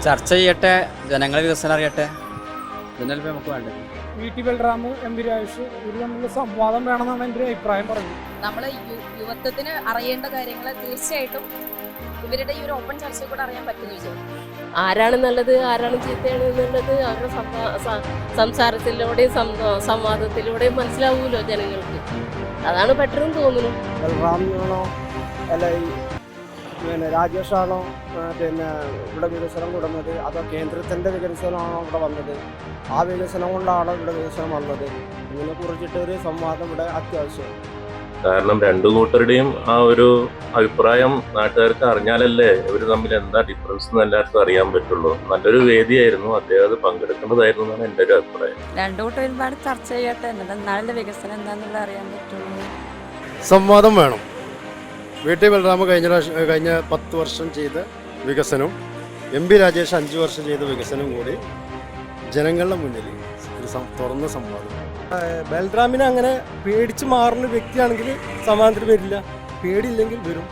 ചർച്ച ചെയ്യട്ടെ, ജനങ്ങളെ വികസനം അറിയട്ടെ, ഇതിനല്ലേ നമുക്ക് വേണ്ടത്. VT ബൽറാം, MP രാജേഷ് ഇവർ തമ്മിലുള്ള സംവാദം വേണമെന്നാണ് എൻ്റെ ഒരു അഭിപ്രായം പറയുന്നത്. നമ്മൾ യുവത്വത്തിന് അറിയേണ്ട കാര്യങ്ങൾ തീർച്ചയായിട്ടും ഇവരുടെ ഈ ഒരു ഓപ്പൺ ചർച്ചയിൽ കൂടെ അറിയാൻ പറ്റുമെന്ന് വിചാരിച്ചു. ആരാണ് നല്ലത് ആരാണ് ചീത്തയാണ് എന്നുള്ളത് അവരുടെ സംസാരത്തിലൂടെയും സംവാദത്തിലൂടെയും മനസ്സിലാവുമല്ലോ ജനങ്ങൾക്ക്. അതാണ് ബെറ്ററെന്ന് തോന്നുന്നു. ബൽറാമിനാണോ അല്ല രാജേഷാണോ ഇവിടെ വികസനം കൂടുന്നത്, അതോ കേന്ദ്രത്തിൻ്റെ വികസനമാണോ ഇവിടെ വന്നത്, ആ വികസനം കൊണ്ടാണോ ഇവിടെ വികസനം വന്നത്, ഇതിനെ കുറിച്ചിട്ട് ഒരു സംവാദം ഇവിടെ അത്യാവശ്യം. കാരണം രണ്ടു കൂട്ടരുടെയും ആ ഒരു അഭിപ്രായം നാട്ടുകാർക്ക് അറിഞ്ഞാലല്ലേ ഇവർ തമ്മിൽ എന്താ ഡിഫറൻസ് എന്ന് എല്ലാവർക്കും അറിയാൻ പറ്റുള്ളൂ. നല്ലൊരു വേദിയായിരുന്നു, അദ്ദേഹം അത് പങ്കെടുക്കേണ്ടതായിരുന്നു എന്നാണ് എൻ്റെ ഒരു അഭിപ്രായം. രണ്ടു കൂട്ടർ ഒരുപാട് ചർച്ച ചെയ്യട്ടെ, എന്നാലും വികസനം എന്താണെന്നുള്ള അറിയാൻ പറ്റുള്ളൂ. സംവാദം വേണം. VT ബൽറാം കഴിഞ്ഞ 10 വർഷം ചെയ്ത വികസനവും MP രാജേഷ് 5 വർഷം ചെയ്ത വികസനവും കൂടി ജനങ്ങളുടെ മുന്നിൽ ഒരു തുറന്ന സംവാദം. ബൽറാമിനെ അങ്ങനെ പേടിച്ച് മാറുന്ന വ്യക്തിയാണെങ്കിൽ സമാധാനത്തിന് വരില്ല, പേടിയില്ലെങ്കിൽ വരും.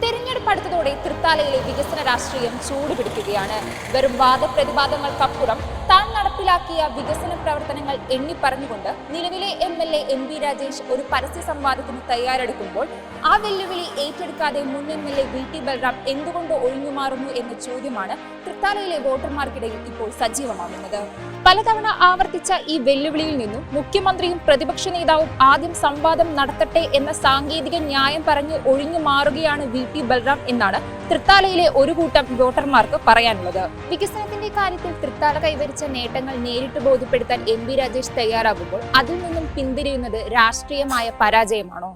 തെരഞ്ഞെടുപ്പ് അടുത്തതോടെ തൃത്താലയിലെ വികസന രാഷ്ട്രീയം ചൂടുപിടിക്കുകയാണ്. വെറും വാദപ്രതിവാദങ്ങൾക്കപ്പുറം താൻ നടപ്പിലാക്കിയ വികസന പ്രവർത്തനങ്ങൾ എണ്ണിപ്പറഞ്ഞുകൊണ്ട് നിലവിലെ MLA MP രാജേഷ് ഒരു പരസ്യ സംവാദത്തിന് തയ്യാറെടുക്കുമ്പോൾ ആ വെല്ലുവിളി ഏറ്റെടുക്കാതെ മുൻ MLA VT ബൽറാം എന്തുകൊണ്ട് ഒഴിഞ്ഞുമാറുന്നു എന്ന ചോദ്യമാണ് തൃത്താലയിലെ വോട്ടർമാർക്കിടയിൽ ഇപ്പോൾ സജീവമാകുന്നത്. പലതവണ ആവർത്തിച്ച ഈ വെല്ലുവിളിയിൽ നിന്നും മുഖ്യമന്ത്രിയും പ്രതിപക്ഷ നേതാവും ആദ്യം സംവാദം നടത്തട്ടെ എന്ന സാങ്കേതിക ന്യായം പറഞ്ഞ് ഒഴിഞ്ഞു മാറുകയാണ് VT ബൽറാം എന്നാണ് തൃത്താലയിലെ ഒരു കൂട്ടം വോട്ടർമാർക്ക് പറയാനുള്ളത്. വികസനത്തിന്റെ കാര്യത്തിൽ തൃത്താല കൈവരിച്ച നേട്ടങ്ങൾ നേരിട്ട് ബോധ്യപ്പെടുത്താൻ MP രാജേഷ് തയ്യാറാകുമ്പോൾ അതിൽ നിന്നും പിന്തിരിയുന്നത് രാഷ്ട്രീയമായ പരാജയമാണോ?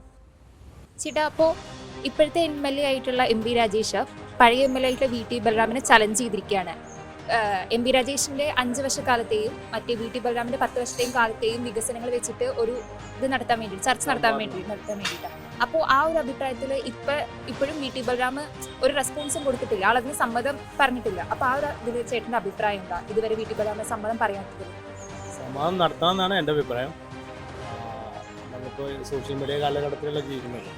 ചേട്ടാ, അപ്പോ ഇപ്പോഴത്തെ MLA ആയിട്ടുള്ള MP രാജേഷ് പഴയ MLA ആയിട്ടുള്ള VT ബൽറാമിനെ ചലഞ്ച് ചെയ്തിരിക്കുകയാണ്. MP രാജേഷിന്റെ 5 വർഷക്കാലത്തെയും മറ്റേ VT ബൽറാമിന്റെ 10 വർഷത്തെയും കാലത്തെയും വികസനങ്ങൾ വെച്ചിട്ട് ഒരു ഇത് നടത്താൻ വേണ്ടി, ചർച്ച നടത്താൻ വേണ്ടിയിട്ടാണ്. അപ്പോൾ ആ ഒരു അഭിപ്രായത്തിൽ ഇപ്പോഴും VT ബൽറാം ഒരു റെസ്പോൺസും കൊടുത്തിട്ടില്ല, ആളതിന് സമ്മതം പറഞ്ഞിട്ടില്ല. അപ്പോൾ ആ ഒരു ഇതിൽ ചേട്ടൻ്റെ അഭിപ്രായം എന്താ? ഇതുവരെ VT ബൽറാമിന് സമ്മതം പറയാത്തത്. സമ്മതം നടത്തണമെന്നാണ് എൻ്റെ അഭിപ്രായം. നമുക്ക് സോഷ്യൽ മീഡിയ കാലഘട്ടത്തിലുള്ള ജീവിക്കുന്നത്,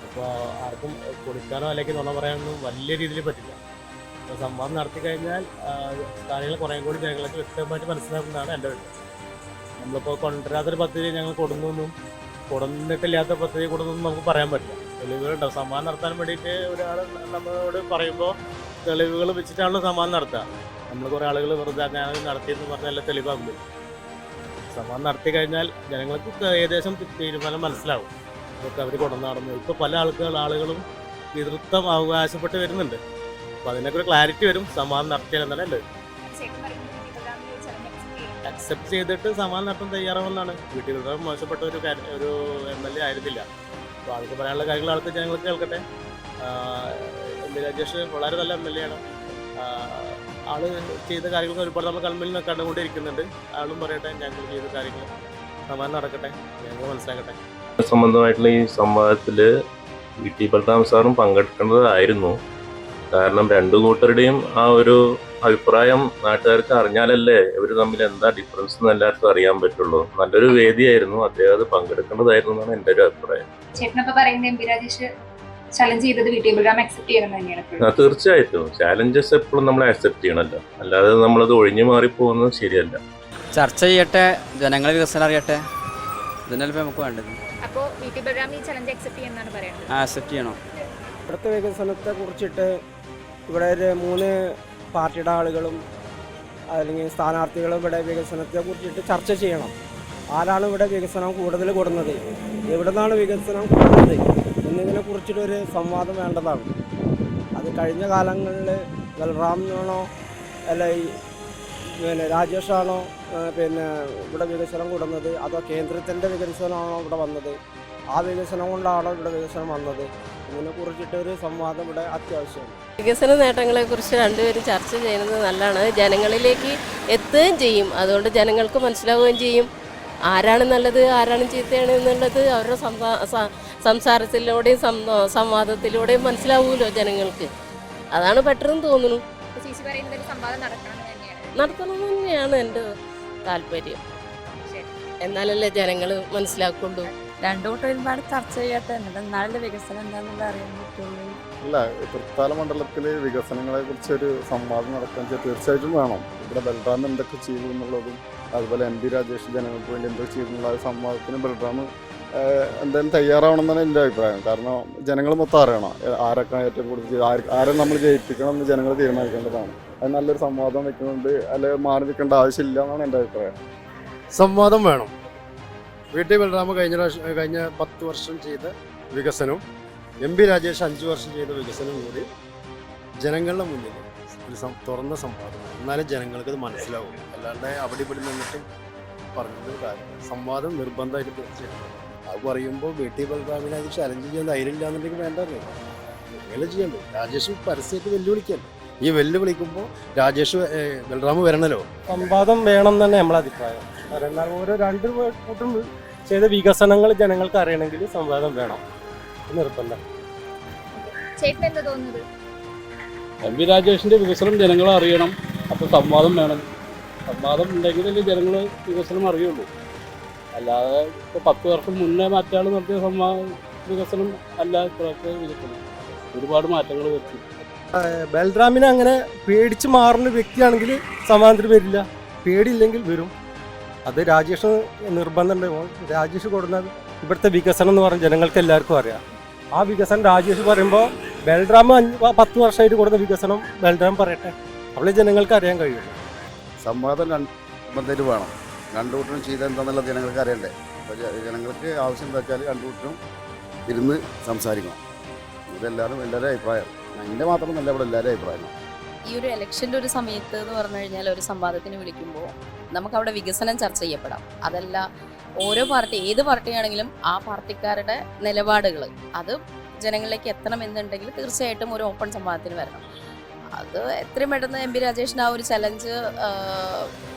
അപ്പോൾ ആർക്കും കൊടുക്കാനോ അല്ലെങ്കിൽ നുണ പറയാനൊന്നും വലിയ രീതിയിൽ പറ്റില്ല. അപ്പോൾ സംവാദം നടത്തി കഴിഞ്ഞാൽ കാര്യങ്ങൾ കുറേ കൂടി ജനങ്ങൾക്ക് വ്യക്തമായിട്ട് മനസ്സിലാക്കുന്നതാണ് എൻ്റെ അഭിപ്രായം. നമ്മളിപ്പോൾ കൊണ്ടുവരാത്തൊരു പദ്ധതി ഞങ്ങൾ കൊടുന്നിട്ടില്ലാത്ത പദ്ധതി കൊടുക്കുന്നൊന്നും നമുക്ക് പറയാൻ പറ്റില്ല. തെളിവുകളുണ്ടാവും. സംവാദം നടത്താൻ വേണ്ടിയിട്ട് ഒരാൾ നമ്മളോട് പറയുമ്പോൾ തെളിവുകൾ വെച്ചിട്ടാണല്ലോ സംവാദം നടത്തുക. നമ്മൾ കുറേ ആളുകൾ വെറുതെ ഞാൻ നടത്തിയെന്ന് പറഞ്ഞാൽ എല്ലാം തെളിവാകുമ്പോൾ സംവാദം നടത്തി കഴിഞ്ഞാൽ ജനങ്ങൾക്ക് ഏകദേശം തീരുമാനം മനസ്സിലാവും അതൊക്കെ അവർ കൊണ്ടു നടന്നു. ഇപ്പോൾ പല ആളുകളും എതിർത്തം അവകാശപ്പെട്ട് വരുന്നുണ്ട്. അപ്പോൾ അതിനൊക്കെ ഒരു ക്ലാരിറ്റി വരും സംവാദം നടത്തിയാലെന്നാണ് എൻ്റെ അക്സെപ്റ്റ് ചെയ്തിട്ട് സംവാദം നടത്താൻ തയ്യാറാവുന്നതാണ്. VT ബൽറാം മോശപ്പെട്ട ഒരു MLA ആയിരുന്നില്ല. അപ്പോൾ ആൾക്ക് പറയാനുള്ള കാര്യങ്ങൾ ആൾക്ക് ജനങ്ങൾക്ക് കേൾക്കട്ടെ. MP രാജേഷ് വളരെ നല്ല MLA ആണ്. ആള് ചെയ്ത കാര്യങ്ങൾ ഒരുപാട് നമ്മൾ കൺമുന്നിൽ കണ്ടുകൊണ്ടിരിക്കുന്നുണ്ട്. ആളും പറയട്ടെ, ഞങ്ങൾ ചെയ്ത കാര്യങ്ങൾ സംവാദം നടക്കട്ടെ, ഞങ്ങൾ മനസ്സിലാക്കട്ടെ. സംബന്ധമായിട്ടുള്ള ഈ സംവാദത്തിൽ VT ബൽറാം സാറും പങ്കെടുക്കേണ്ടതായിരുന്നു. കാരണം രണ്ടു കൂട്ടരുടെയും ആ ഒരു അഭിപ്രായം നാട്ടുകാർക്ക് അറിഞ്ഞാലല്ലേ ഇവർ തമ്മിൽ എന്താ ഡിഫറൻസ് എന്ന് എല്ലാവർക്കും അറിയാൻ പറ്റുള്ളൂ. നല്ലൊരു വേദിയായിരുന്നു, അദ്ദേഹം അത് പങ്കെടുക്കേണ്ടതായിരുന്നു എന്നാണ് എൻ്റെ ഒരു അഭിപ്രായം. തീർച്ചയായിട്ടും ചാലഞ്ചസ് എപ്പോഴും നമ്മൾ ആക്സെപ്റ്റ് ചെയ്യണമല്ലോ, അല്ലാതെ നമ്മളത് ഒഴിഞ്ഞു മാറിപ്പോകുന്നത് ശരിയല്ല. ചർച്ച ചെയ്യട്ടെ, ജനങ്ങളെ വികസനം അറിയട്ടെ, ഇതിനല്ലേ നമുക്ക് വേണ്ടത്. അപ്പോൾ VT ബൽറാം ഈ ചലഞ്ച് അക്സെപ്റ്റ് ചെയ്യുന്നതാണ് പറയുന്നത്. ആക്സെപ്റ്റ് ചെയ്യണം. ഇവിടുത്തെ വികസനത്തെ കുറിച്ചിട്ട് ഇവിടെ ഒരു 3 പാർട്ടിയുടെ ആളുകളും അല്ലെങ്കിൽ സ്ഥാനാർത്ഥികളും ഇവിടെ വികസനത്തെ കുറിച്ചിട്ട് ചർച്ച ചെയ്യണം. ആരാണ് ഇവിടെ വികസനം കൂടുതൽ കൊടുക്കുന്നത്, എവിടെ നിന്നാണ് വികസനം കൂടുന്നത് എന്നതിനെ കുറിച്ചിട്ടൊരു സംവാദം വേണ്ടതാണ്. അത് കഴിഞ്ഞ കാലങ്ങളിൽ ബൽറാമിനാണോ അല്ല രാജേഷാണോ ഇവിടെ വികസനം കൂടുന്നത്, അതോ കേന്ദ്രത്തിൻ്റെ വികസനമാണോ ഇവിടെ വന്നത്, ആ വികസനം കൊണ്ടാണോ ഇവിടെ വികസനം വന്നത്, ഇതിനെ കുറിച്ചിട്ട് ഒരു സംവാദം ഇവിടെ അത്യാവശ്യമാണ്. വികസന നേട്ടങ്ങളെക്കുറിച്ച് രണ്ടുപേരും ചർച്ച ചെയ്യുന്നത് നല്ലതാണ്. ജനങ്ങളിലേക്ക് എത്തുകയും ചെയ്യും. അതുകൊണ്ട് ജനങ്ങൾക്ക് മനസ്സിലാവുകയും ചെയ്യും ആരാണ് നല്ലത് ആരാണ് ചീത്തയാണ് എന്നുള്ളത് അവരുടെ സംസാരത്തിലൂടെയും സംവാദത്തിലൂടെയും മനസ്സിലാവുമല്ലോ ജനങ്ങൾക്ക്. അതാണ് ബെറ്ററെന്ന് തോന്നുന്നു. നടത്തണമെന്ന് തന്നെയാണ് എൻ്റെ താല്പര്യം. എന്നാലല്ലേ ജനങ്ങൾ മനസ്സിലാക്കുള്ളൂ. രണ്ടു കൂട്ടർ ഒരുപാട് ചർച്ച ചെയ്യട്ടെ, എന്നാലും വികസനം എന്താണെന്നുള്ള അറിയാൻ പറ്റുള്ളൂ. ഇല്ല, തൃത്താല മണ്ഡലത്തിൽ വികസനങ്ങളെ കുറിച്ചൊരു സംവാദം നടക്കാൻ തീർച്ചയായിട്ടും വേണം. ഇവിടെ ബൽറാം എന്തൊക്കെ ചെയ്തു എന്നുള്ളതും അതുപോലെ MP രാജേഷ് ജനങ്ങൾക്ക് വേണ്ടി എന്തൊക്കെ ചെയ്തു എന്നുള്ള സംവാദത്തിന് ബൽറാം എന്തായാലും തയ്യാറാവണമെന്നാണ് എൻ്റെ അഭിപ്രായം. കാരണം ജനങ്ങൾ മൊത്തം അറിയണം ആരൊക്കെ ഏറ്റവും കൂടുതൽ ചെയ്ത് ആരെ നമ്മൾ ജയിപ്പിക്കണം എന്ന് ജനങ്ങൾ തീരുമാനിക്കേണ്ടതാണ്. അത് നല്ലൊരു സംവാദം വെക്കുന്നുണ്ട്, അല്ലെങ്കിൽ മാറി നിൽക്കേണ്ട ആവശ്യമില്ല എന്നാണ് എൻ്റെ അഭിപ്രായം. സംവാദം വേണം. VT ബൽറാം കഴിഞ്ഞ 10 വർഷം ചെയ്ത വികസനവും MP രാജേഷ് 5 വർഷം ചെയ്ത വികസനവും കൂടി ജനങ്ങളുടെ മുന്നിൽ ഒരു തുറന്ന സംവാദം, എന്നാലും ജനങ്ങൾക്ക് അത് മനസ്സിലാവും. അല്ലാണ്ട് അവിടെ ഇവിടെ നിന്നിട്ട് പറഞ്ഞൊരു കാര്യം. സംവാദം നിർബന്ധമായിട്ട് തീർച്ചയായിട്ടും. അത് പറയുമ്പോൾ VT ബൽറാമിനെ അത് ചലഞ്ച് ചെയ്യാൻ ധൈര്യമില്ല എന്നുണ്ടെങ്കിൽ വേണ്ടത് അങ്ങനെ ചെയ്യണ്ടോ. രാജേഷ് പരസ്യമായിട്ട് വെല്ലുവിളിക്കല്ലോ. ഈ വെല്ലുവിളിക്കുമ്പോൾ രാജേഷ് ബൽറാം വരണല്ലോ. സംവാദം വേണം തന്നെ നമ്മളെ അഭിപ്രായം. കാരണം ഓരോ രണ്ട് കൂട്ടം ചെയ്ത വികസനങ്ങൾ ജനങ്ങൾക്ക് അറിയണമെങ്കിൽ സംവാദം വേണം, നിർബന്ധം. ചേട്ടൻ എന്താ തോന്നുന്നത്? MP രാജേഷിൻ്റെ വികസനം ജനങ്ങളെ അറിയണം, അപ്പോൾ സംവാദം വേണം. സംവാദം ഉണ്ടെങ്കിലല്ലേ ജനങ്ങൾ വികസനം അറിയുള്ളൂ. അല്ലാതെ ഇപ്പോൾ 10 വർഷം മുന്നേ മറ്റാൾ നടത്തിയ വികസനം അല്ല ഇപ്പോഴത്തെ വികസനം. ഒരുപാട് മാറ്റങ്ങൾ വരുത്തി. ബൽറാമിനെ അങ്ങനെ പേടിച്ച് മാറുന്ന വ്യക്തിയാണെങ്കിൽ സമാധാനത്തിന് വരില്ല, പേടിയില്ലെങ്കിൽ വരും. അത് രാജേഷ് നിർബന്ധമുണ്ട്. രാജേഷ് കൊടുക്കുന്ന ഇവിടുത്തെ വികസനം എന്ന് പറഞ്ഞാൽ ജനങ്ങൾക്ക് എല്ലാവർക്കും അറിയാം. ആ വികസനം രാജേഷ് പറയുമ്പോൾ ബൽറാം 10 വർഷമായിട്ട് കൊടുത്ത വികസനം ബൽറാം പറയട്ടെ, അവിടെ ജനങ്ങൾക്ക് അറിയാൻ കഴിയും. സംവാദം നിർബന്ധമായിട്ട് വേണം. രണ്ടു കൂട്ടരും ചെയ്ത എന്താണെന്നുള്ളത് ജനങ്ങൾക്ക് അറിയണ്ടേ. അപ്പോൾ ജനങ്ങൾക്ക് ആവശ്യം എന്താ വെച്ചാൽ രണ്ടു കൂട്ടരും ഇരുന്ന് സംസാരിക്കണം. ഇതെല്ലാവരും എല്ലാവരും അഭിപ്രായം. എൻ്റെ മാത്രമല്ല, ഇവിടെ എല്ലാവരും അഭിപ്രായം. ഈ ഒരു ഇലക്ഷൻ്റെ ഒരു സമയത്ത് എന്ന് പറഞ്ഞു കഴിഞ്ഞാൽ ഒരു സംവാദത്തിന് വിളിക്കുമ്പോൾ നമുക്കവിടെ വികസനം ചർച്ച ചെയ്യപ്പെടാം. അതല്ല, ഓരോ പാർട്ടി, ഏത് പാർട്ടിയാണെങ്കിലും ആ പാർട്ടിക്കാരുടെ നിലപാടുകൾ അത് ജനങ്ങളിലേക്ക് എത്തണമെന്നുണ്ടെങ്കിൽ തീർച്ചയായിട്ടും ഒരു ഓപ്പൺ സംവാദത്തിന് വരണം. അത് എത്രയും പെട്ടെന്ന് MP രാജേഷിന് ആ ഒരു ചലഞ്ച്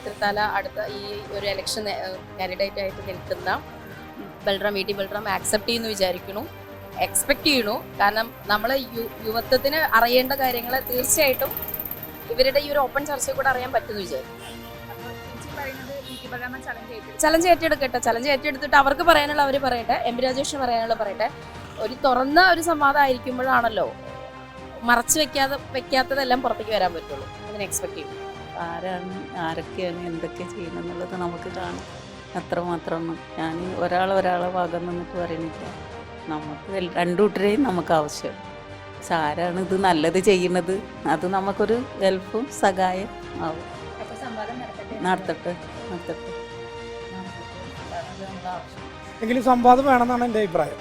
തൃത്താല അടുത്ത ഈ ഒരു ഇലക്ഷൻ കാൻഡിഡേറ്റ് ആയിട്ട് നിൽക്കുന്ന VT ബൽറാം ആക്സെപ്റ്റ് ചെയ്യുന്നു വിചാരിക്കുന്നു, എക്സ്പെക്റ്റ് ചെയ്യണു. കാരണം നമ്മൾ യുവത്വത്തിന് അറിയേണ്ട കാര്യങ്ങൾ തീർച്ചയായിട്ടും ഇവരുടെ ഈ ഒരു ഓപ്പൺ ചർച്ചയിൽ കൂടെ അറിയാൻ പറ്റുമെന്ന് വിചാരിക്കും. ചലഞ്ച് ഏറ്റെടുക്കട്ടെ. ചലഞ്ച് ഏറ്റെടുത്തിട്ട് അവർക്ക് പറയാനുള്ള അവർ പറയട്ടെ, MP രാജേഷിന് പറയാനുള്ള പറയട്ടെ. ഒരു തുറന്ന ഒരു സംവാദം ആയിരിക്കുമ്പോഴാണല്ലോ മറച്ചു വെക്കാത്തതെല്ലാം പുറത്തേക്ക് വരാൻ പറ്റുള്ളൂ. അതിനെ എക്സ്പെക്ട് ചെയ്യും. ആരൊക്കെയാണ് എന്തൊക്കെ ചെയ്യുന്നത് നമുക്ക് കാണാം. അത്രമാത്രമൊന്നും ഞാൻ ഒരാളെ ഭാഗം നിന്നിട്ട് പറയുന്നില്ല. നമുക്ക് രണ്ടു കൂട്ടരെയും നമുക്ക് ആവശ്യം. പക്ഷെ ആരാണ് ഇത് നല്ലത് ചെയ്യുന്നത്, അത് നമുക്കൊരു ഹെൽപ്പും സഹായം ആവും. നടത്തട്ടെ. എങ്കിലും സംവാദം വേണമെന്നാണ് എൻ്റെ അഭിപ്രായം.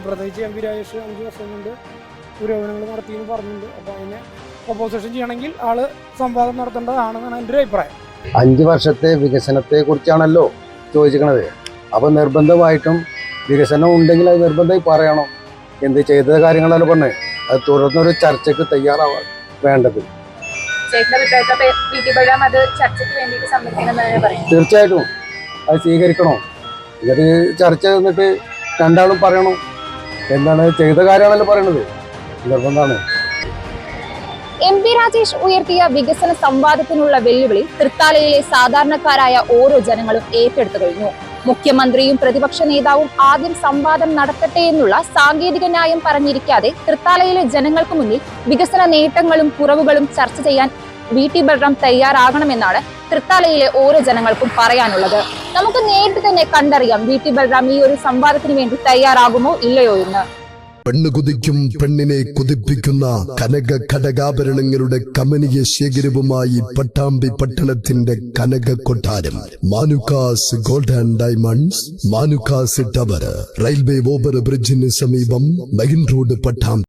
പ്രത്യേകിച്ച് MP രാജേഷ് 5 വർഷം കൊണ്ട് പുരോഗമനങ്ങൾ നടത്തിയെന്ന് പറഞ്ഞിട്ടുണ്ട്. അപ്പോൾ അതിനെ ഒപ്പോസിഷൻ ചെയ്യണമെങ്കിൽ ആള് സംവാദം നടത്തേണ്ടതാണെന്നാണ് എൻ്റെ ഒരു അഭിപ്രായം. 5 വർഷത്തെ വികസനത്തെ കുറിച്ചാണല്ലോ ചോദിച്ചിരിക്കുന്നത്. അപ്പോൾ നിർബന്ധമായിട്ടും വികസനം ഉണ്ടെങ്കിൽ അത് നിർബന്ധമായി പറയണം. എന്ത് ചെയ്ത കാര്യങ്ങളാണ് പറഞ്ഞത്, അത് തുറന്നൊരു ചർച്ചയ്ക്ക് തയ്യാറാവാൻ വേണ്ടത്. തീർച്ചയായിട്ടും അത് സ്വീകരിക്കണോ. എന്നിട്ട് ചർച്ച എന്നിട്ട് രണ്ടാളും പറയണം എന്താണ് ചെയ്ത കാര്യമാണല്ലോ പറയണത്, നിർബന്ധമാണ്. MP രാജേഷ് ഉയർത്തിയ വികസന സംവാദത്തിനുള്ള വെല്ലുവിളി തൃത്താലയിലെ സാധാരണക്കാരായ ഓരോ ജനങ്ങളും ഏറ്റെടുത്തു കഴിഞ്ഞു. മുഖ്യമന്ത്രിയും പ്രതിപക്ഷ നേതാവും ആദ്യം സംവാദം നടത്തട്ടെ എന്നുള്ള സാങ്കേതിക ന്യായം പറഞ്ഞിരിക്കാതെ തൃത്താലയിലെ ജനങ്ങൾക്ക് മുന്നിൽ വികസന നേട്ടങ്ങളും കുറവുകളും ചർച്ച ചെയ്യാൻ VT ബൽറാം തയ്യാറാകണമെന്നാണ് തൃത്താലയിലെ ഓരോ ജനങ്ങൾക്കും പറയാനുള്ളത്. നമുക്ക് നേരിട്ട് തന്നെ കണ്ടറിയാം VT ബൽറാം ഈ ഒരു സംവാദത്തിന് വേണ്ടി തയ്യാറാകുമോ ഇല്ലയോ എന്ന്. പെണ്ണ് കുതിക്കും പെണ്ണിനെ കുതിപ്പിക്കുന്ന കനക ഘടകാഭരണങ്ങളുടെ കമനീയ ശേഖരവുമായി പട്ടാമ്പി പട്ടണത്തിന്റെ കനക കൊട്ടാരം Manukkas gold and diamonds, Manukkas tower, railway over ബ്രിഡ്ജിന് സമീപം മെയിൻ റോഡ്, പട്ടാമ്പി.